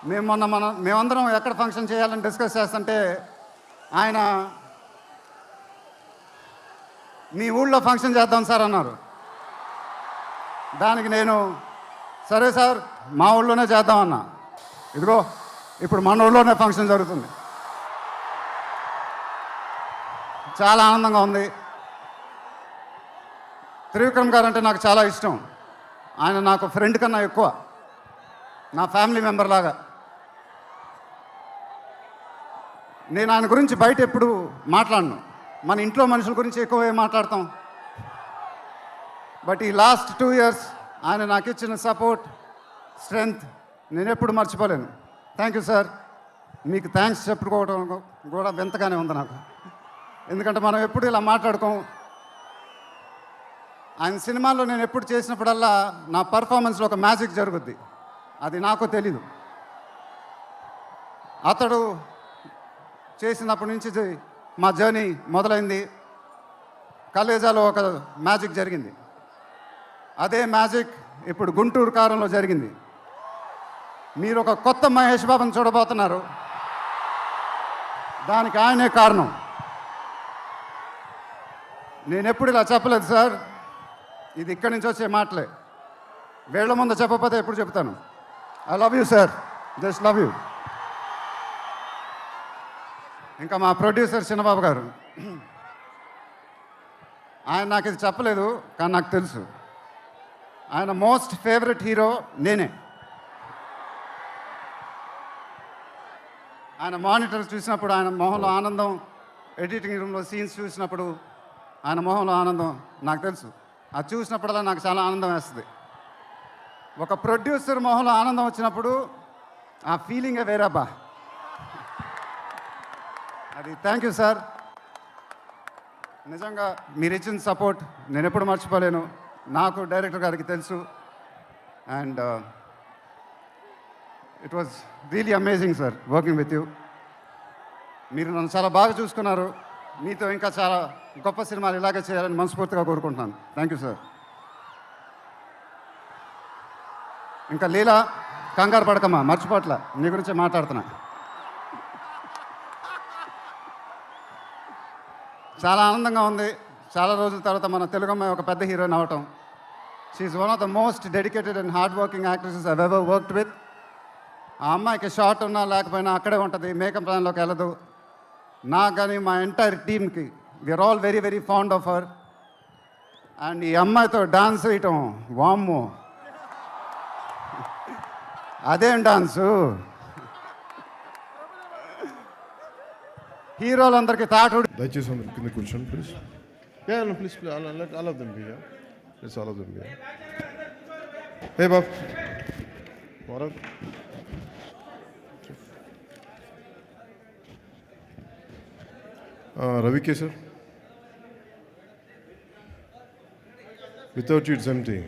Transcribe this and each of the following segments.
మేమందరం ఎక్కడ ఫంక్షన్ చేయాలని డిస్కస్ చేస్తుంటే ఆయన మీ ఊళ్ళో ఫంక్షన్ చేద్దాం సార్ అన్నారు. దానికి నేను సరే సార్ మా ఊళ్ళోనే చేద్దామన్నా. ఇదిగో ఇప్పుడు మన ఊళ్ళోనే ఫంక్షన్ జరుగుతుంది. చాలా ఆనందంగా ఉంది. త్రివిక్రమ్ గారు అంటే నాకు చాలా ఇష్టం. ఆయన నాకు ఫ్రెండ్ కన్నా ఎక్కువ, నా ఫ్యామిలీ మెంబర్ లాగా. నేను ఆయన గురించి బయట ఎప్పుడు మాట్లాడను. మన ఇంట్లో మనుషుల గురించి ఎక్కువ మాట్లాడతాం. బట్ ఈ లాస్ట్ 2 years ఆయన నాకు ఇచ్చిన సపోర్ట్, స్ట్రెంగ్త్ నేను ఎప్పుడు మర్చిపోలేను. Thank you sir. మీకు థ్యాంక్స్ చెప్పుకోవడం కూడా వింతగానే ఉంది నాకు. ఎందుకంటే మనం ఎప్పుడు ఇలా మాట్లాడుకోం. ఆయన సినిమాల్లో నేను ఎప్పుడు చేసినప్పుడల్లా నా పర్ఫార్మెన్స్లో ఒక మ్యాజిక్ జరుగుద్ది. అది నాకు తెలీదు. అతడు చేసినప్పటి నుంచి మా జర్నీ మొదలైంది. కలేజాలో ఒక మ్యాజిక్ జరిగింది. అదే మ్యాజిక్ ఇప్పుడు గుంటూరు కారంలో జరిగింది. మీరు ఒక కొత్త మహేష్ బాబుని చూడబోతున్నారు. దానికి ఆయనే కారణం. నేను ఎప్పుడు ఇలా చెప్పలేదు సార్. ఇది ఇక్కడి నుంచి వచ్చే మాటలే. వేళ్ల ముందు చెప్పకపోతే ఎప్పుడు చెప్తాను. I love you sir, just love you. ఇంకా మా ప్రొడ్యూసర్ చిన్నబాబు గారు, ఆయన నాకు ఇది చెప్పలేదు కానీ నాకు తెలుసు. ఆయన మోస్ట్ ఫేవరెట్ హీరో నేనే. ఆయన మానిటర్ చూసినప్పుడు ఆయన మొహంలో ఆనందం, ఎడిటింగ్ రూమ్లో సీన్స్ చూసినప్పుడు ఆయన మొహంలో ఆనందం నాకు తెలుసు. అది చూసినప్పుడల్లా నాకు చాలా ఆనందం వేస్తుంది. ఒక ప్రొడ్యూసర్ మొహంలో ఆనందం వచ్చినప్పుడు ఆ ఫీలింగే వేరబ్బా. అది థ్యాంక్ యూ సార్. నిజంగా మీరు ఇచ్చిన సపోర్ట్ నేను ఎప్పుడు మర్చిపోలేను. నాకు డైరెక్టర్ గారికి తెలుసు. And it was really amazing sir working with you. మీరు నన్ను చాలా బాగా చూసుకున్నారు. మీతో ఇంకా చాలా గొప్ప సినిమాలు ఇలాగే చేయాలని మనస్ఫూర్తిగా కోరుకుంటున్నాను. Thank you sir. ఇంకా లీలా, కంగారు పడకమ్మా, మర్చిపోట్ల, నీ గురించి మాట్లాడుతున్నా. చాలా ఆనందంగా ఉంది. చాలా రోజుల తర్వాత మన తెలుగు అమ్మాయి ఒక పెద్ద హీరోయిన్ అవటం. She's one of the most dedicated and hard working actresses I ever worked with. ఆ అమ్మాయికి షార్ట్ ఉన్నా లేకపోయినా అక్కడే ఉంటుంది, మేకప్ ప్లాన్లోకి వెళ్ళదు. నాకు కానీ మా ఎంటైర్ టీమ్కి we are all very very fond of her. And ఈ అమ్మాయితో డాన్స్ వేయటం, వామ్మో అదేం డాన్సు. హీరోలందరికీ తాటుడు. దయచేసి అందరు కింద కూర్చోండి please. Please all of them బియా. ప్లీజ్ ఆల్ ఆఫ్ దెమ్ బియా. హే బాబ్ వరద్. రవికే సార్, వితౌట్ ఇట్స్ ఎంటీ.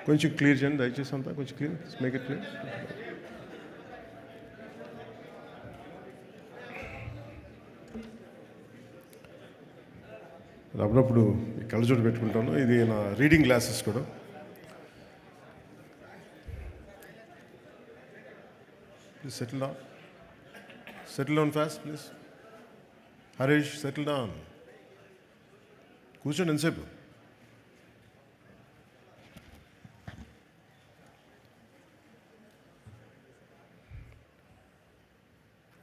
కొంచెం క్లియర్ చేయండి దయచేసి, అంతా కొంచెం క్లియర్, మేక్ ఇట్ క్లియర్. అప్పుడప్పుడు ఈ కళ్ళజోడు పెట్టుకుంటాను. ఇది నా రీడింగ్ గ్లాసెస్ కూడా. Please settle down. Settle down fast please. Harish settle down. కూర్చోండి ఎంతసేపు.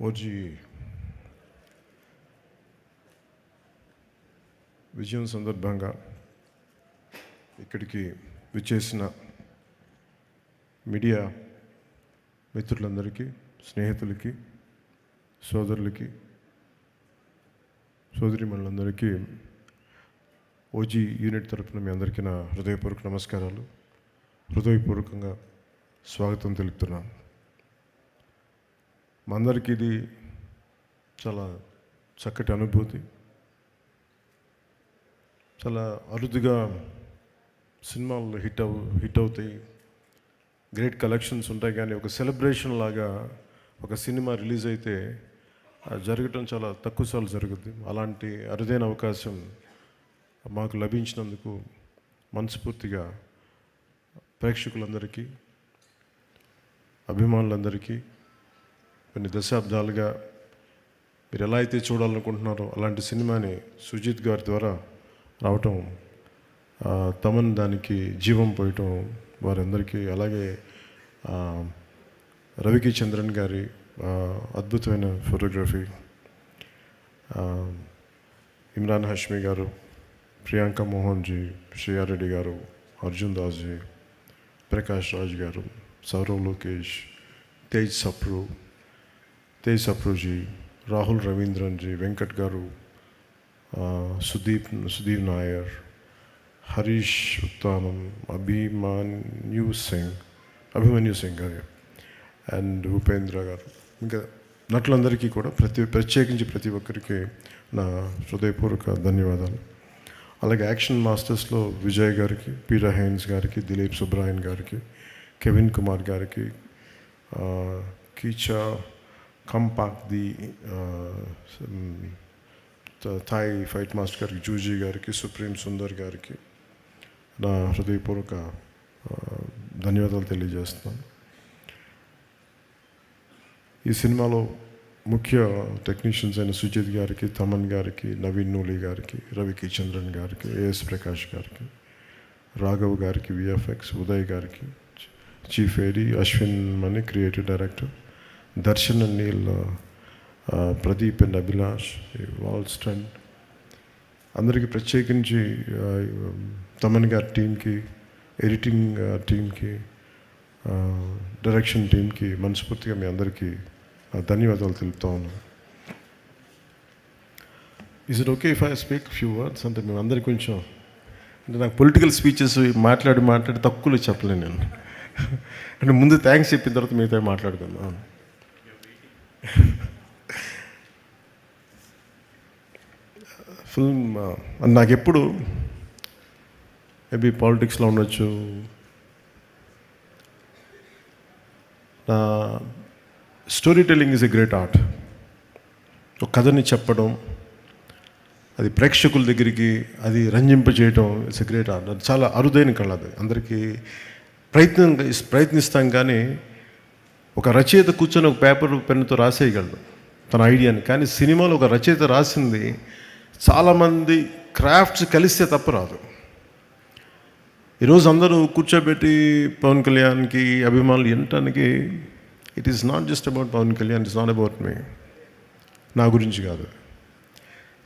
ఓజీ విజయం సందర్భంగా ఇక్కడికి విచ్చేసిన మీడియా మిత్రులందరికీ, స్నేహితులకి, సోదరులకి, సోదరీమణులందరికీ ఓజీ యూనిట్ తరపున మీ అందరికీ నా హృదయపూర్వక నమస్కారాలు. హృదయపూర్వకంగా స్వాగతం తెలుపుతున్నాను. మా అందరికీ ఇది చాలా చక్కటి అనుభూతి. చాలా అరుదుగా సినిమాలు హిట్ అవుతాయి, గ్రేట్ కలెక్షన్స్ ఉంటాయి, కానీ ఒక సెలబ్రేషన్ లాగా ఒక సినిమా రిలీజ్ అయితే జరగటం చాలా తక్కువ సార్లు జరుగుద్ది. అలాంటి అరుదైన అవకాశం మాకు లభించినందుకు మనస్ఫూర్తిగా ప్రేక్షకులందరికీ, అభిమానులందరికీ కొన్ని దశాబ్దాలుగా మీరు ఎలా అయితే చూడాలనుకుంటున్నారో అలాంటి సినిమాని సుజిత్ గారి ద్వారా రావటం, తమన్ దానికి జీవం పోయటం వారందరికీ, అలాగే రవికి చంద్రన్ గారి అద్భుతమైన ఫోటోగ్రఫీ, ఇమ్రాన్ హష్మి గారు, ప్రియాంక మోహన్ జీ, శ్రేయారెడ్డి గారు, అర్జున్ దాస్ జీ, ప్రకాష్ రాజ్ గారు, సౌరవ్ లోకేష్, తేజ్ సప్రూజీ, రాహుల్ రవీంద్రన్ జీ, వెంకట్ గారు, సుదీప్ నాయర్, హరీష్ ఉత్తానం, అభిమన్యు సింగ్ గారు అండ్ ఉపేంద్ర గారు, ఇంకా నటులందరికీ కూడా ప్రత్యేకించి ప్రతి ఒక్కరికి నా హృదయపూర్వక ధన్యవాదాలు. అలాగే యాక్షన్ మాస్టర్స్లో విజయ్ గారికి, పీటర్ హైన్స్ గారికి, దిలీప్ సుబ్రాయన్ గారికి, కెవిన్ కుమార్ గారికి, కీచా కంపాక్ ది థాయ్ ఫైట్ మాస్టర్ గారికి, జూజీ గారికి, సుప్రీం సుందర్ గారికి నా హృదయపూర్వక ధన్యవాదాలు తెలియజేస్తున్నాను. ఈ సినిమాలో ముఖ్య టెక్నీషియన్స్ అయిన సుజిత్ గారికి, తమన్ గారికి, నవీన్ నూలి గారికి, రవికి చంద్రన్ గారికి, ఏఎస్ ప్రకాష్ గారికి, రాఘవ్ గారికి, విఎఫ్ఎక్స్, ఉదయ్ గారికి, chief AD, Ashwin Mani creative director, Darshan and Neel, Pradeep and Abhilash, wall stunt, అందరికీ ప్రత్యేకించి తమన్ గారి టీంకి, ఎడిటింగ్ టీంకి, డైరెక్షన్ టీంకి మనస్ఫూర్తిగా మీ అందరికీ ధన్యవాదాలు తెలుపుతా ఉన్నాను. Is it okay if I speak few words? అంటే మేము అందరికీ కొంచెం, అంటే నాకు పొలిటికల్ స్పీచెస్ మాట్లాడి తక్కువలో చెప్పలేను నేను. అంటే ముందు థ్యాంక్స్ చెప్పిన తర్వాత మిగతా మాట్లాడుకుందాం. ఫిల్మ్ నాకు ఎప్పుడు మేబీ పాలిటిక్స్లో ఉండొచ్చు, story telling is a great art. ఒక కథని చెప్పడం, అది ప్రేక్షకుల దగ్గరికి అది రంజింపజేయడం, ఇట్స్ ఎ గ్రేట్ ఆర్ట్. అది చాలా అరుదైన కళ. అది అందరికీ ప్రయత్నిస్తాం, కానీ ఒక రచయిత కూర్చొని ఒక పేపర్ పెన్నుతో రాసేయగలడు తన ఐడియాని. కానీ సినిమాలో ఒక రచయిత రాసింది చాలామంది క్రాఫ్ట్స్ కలిస్తే తప్ప రాదు. ఈరోజు అందరూ కూర్చోబెట్టి పవన్ కళ్యాణ్కి అభిమానులు వినటానికి, it is not just about Pawan Kalyan, it's not about me, నా గురించి కాదు.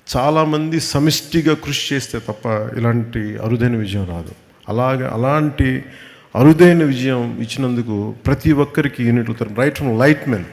చాలామంది సమిష్టిగా కృషి చేస్తే తప్ప ఇలాంటి అరుదైన విజయం రాదు. అలాంటి అరుదైన విజయం ఇచ్చినందుకు ప్రతి ఒక్కరికి యూనిట్లు, రైట్ ఫ్రమ్ లైట్ మెన్